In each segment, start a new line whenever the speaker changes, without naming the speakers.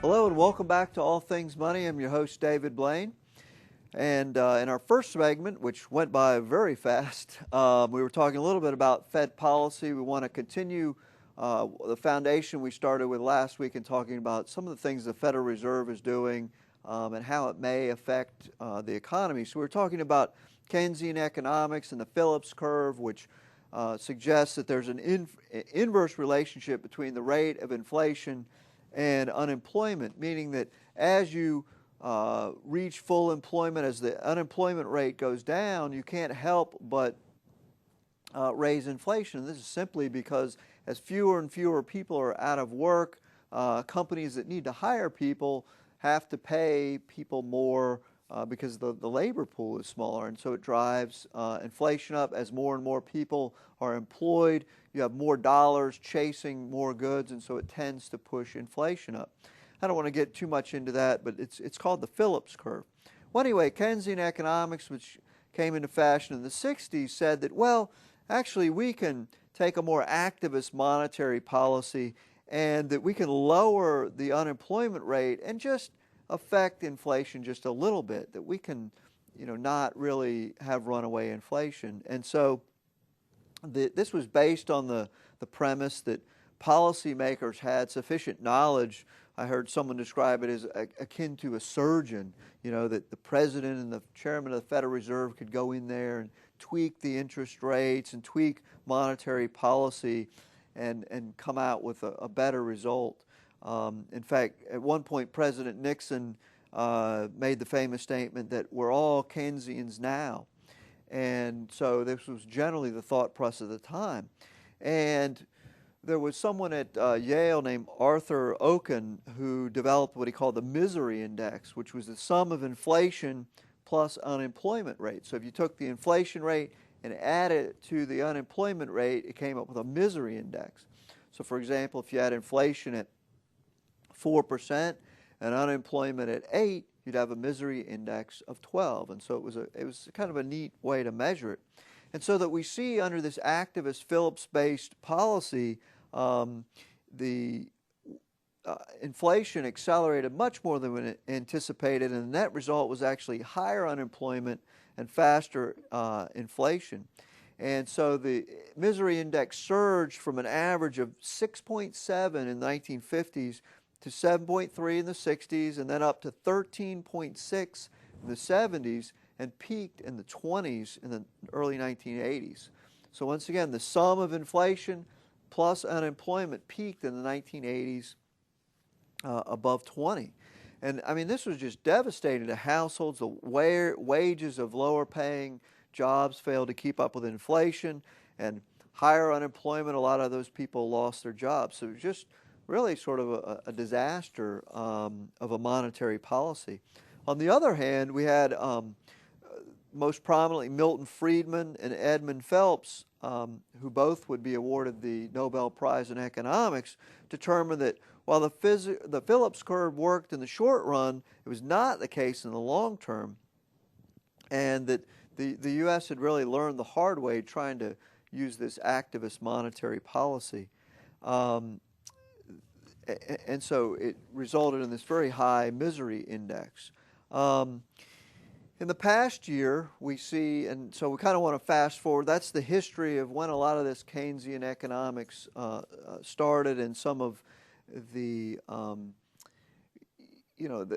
Hello and welcome back to All Things Money. I'm your host, David Blain. And in our first segment, which went by very fast, we were talking a little bit about Fed policy. We want to continue the foundation we started with last week in talking about some of the things the Federal Reserve is doing and how it may affect the economy. So we're talking about Keynesian economics and the Phillips curve, which suggests that there's an inverse relationship between the rate of inflation and unemployment, meaning that as you reach full employment, as the unemployment rate goes down, you can't help but raise inflation. And this is simply because as fewer and fewer people are out of work, companies that need to hire people have to pay people more because the labor pool is smaller, and so it drives inflation up. As more and more people are employed, you have more dollars chasing more goods, and so it tends to push inflation up. I don't want to get too much into that, but it's called the Phillips curve. Well, anyway, Keynesian economics, which came into fashion in the 60s, said that, well, actually we can take a more activist monetary policy and that we can lower the unemployment rate and just affect inflation just a little bit, that we can, not really have runaway inflation. And so this was based on the premise that policymakers had sufficient knowledge. I heard someone describe it as akin to a surgeon, that the president and the chairman of the Federal Reserve could go in there and tweak the interest rates and tweak monetary policy and come out with a better result. In fact, at one point, President Nixon made the famous statement that we're all Keynesians now. And so this was generally the thought process at the time. And there was someone at Yale named Arthur Okun who developed what he called the misery index, which was the sum of inflation plus unemployment rate. So if you took the inflation rate and added it to the unemployment rate, it came up with a misery index. So for example, if you had inflation at 4% and unemployment at 8%, you'd have a misery index of 12. And so it was kind of a neat way to measure it. And so that we see under this activist Phillips-based policy, the inflation accelerated much more than we anticipated, and the net result was actually higher unemployment and faster inflation. And so the misery index surged from an average of 6.7 in the 1950s to 7.3 in the 60s, and then up to 13.6 in the 70s, and peaked in the 20s in the early 1980s. So once again, the sum of inflation plus unemployment peaked in the 1980s above 20. And I mean, this was just devastating to households. The wages of lower paying jobs failed to keep up with inflation, and higher unemployment, a lot of those people lost their jobs. So it was just really sort of a disaster of a monetary policy. On the other hand, we had most prominently Milton Friedman and Edmund Phelps, who both would be awarded the Nobel Prize in Economics, determined that while the Phillips curve worked in the short run, it was not the case in the long term, and that the U.S. had really learned the hard way trying to use this activist monetary policy. And so it resulted in this very high misery index. In the past year, we see, and so we kind of want to fast forward, that's the history of when a lot of this Keynesian economics started, and some of the,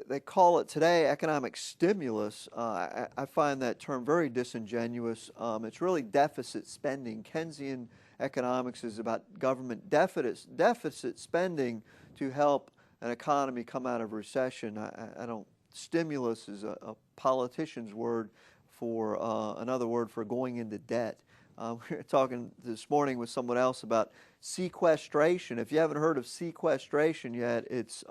they call it today economic stimulus. I find that term very disingenuous. It's really deficit spending. Keynesian economics is about government deficit spending to help an economy come out of recession. I don't. Stimulus is a politician's word for another word for going into debt. We were talking this morning with someone else about sequestration. If you haven't heard of sequestration yet, it's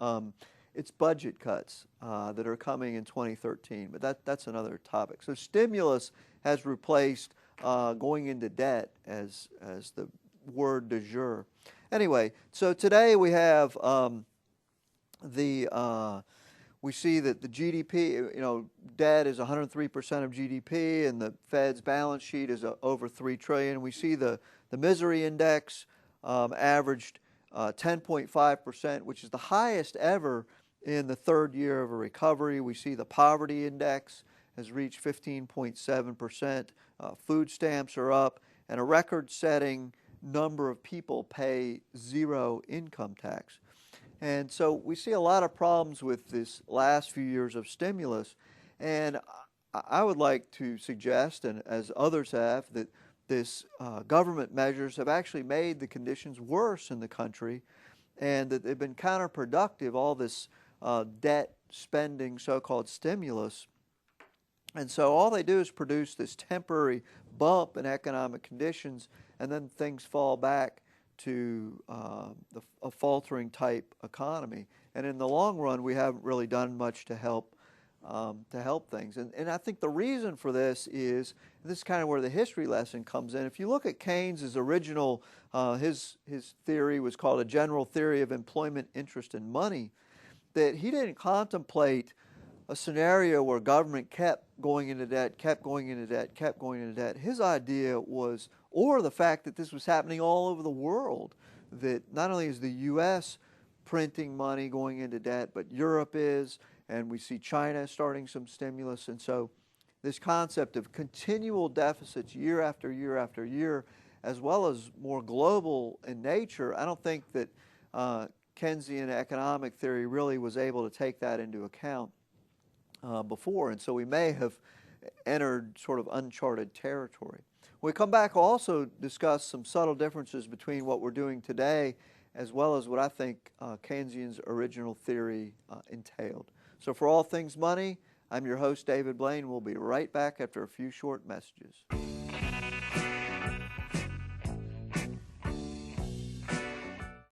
budget cuts that are coming in 2013. But that's another topic. So stimulus has replaced going into debt as the word du jour. Anyway, so today we have we see that the GDP, debt is 103% of GDP, and the Fed's balance sheet is over $3 trillion. We see the misery index averaged 10.5%, which is the highest ever in the third year of a recovery. We see the poverty index has reached 15.7%. Food stamps are up, and a record-setting number of people pay zero income tax. And so we see a lot of problems with this last few years of stimulus, and I would like to suggest, and as others have, that this government measures have actually made the conditions worse in the country, and that they've been counterproductive, all this debt spending, so-called stimulus. And so all they do is produce this temporary bump in economic conditions, and then things fall back to a faltering type economy. And in the long run, we haven't really done much to help things. And I think the reason for this is kind of where the history lesson comes in. If you look at Keynes' original, his theory was called a general theory of employment, interest, and money, that he didn't contemplate a scenario where government kept going into debt, kept going into debt, kept going into debt. His idea was, or the fact that this was happening all over the world, that not only is the U.S. printing money going into debt, but Europe is, and we see China starting some stimulus. And so this concept of continual deficits year after year after year, as well as more global in nature, I don't think that Keynesian economic theory really was able to take that into account before, and so we may have entered sort of uncharted territory. When we come back, we'll also discuss some subtle differences between what we're doing today as well as what I think Keynesian's original theory entailed. So for All Things Money, I'm your host, David Blain. We'll be right back after a few short messages.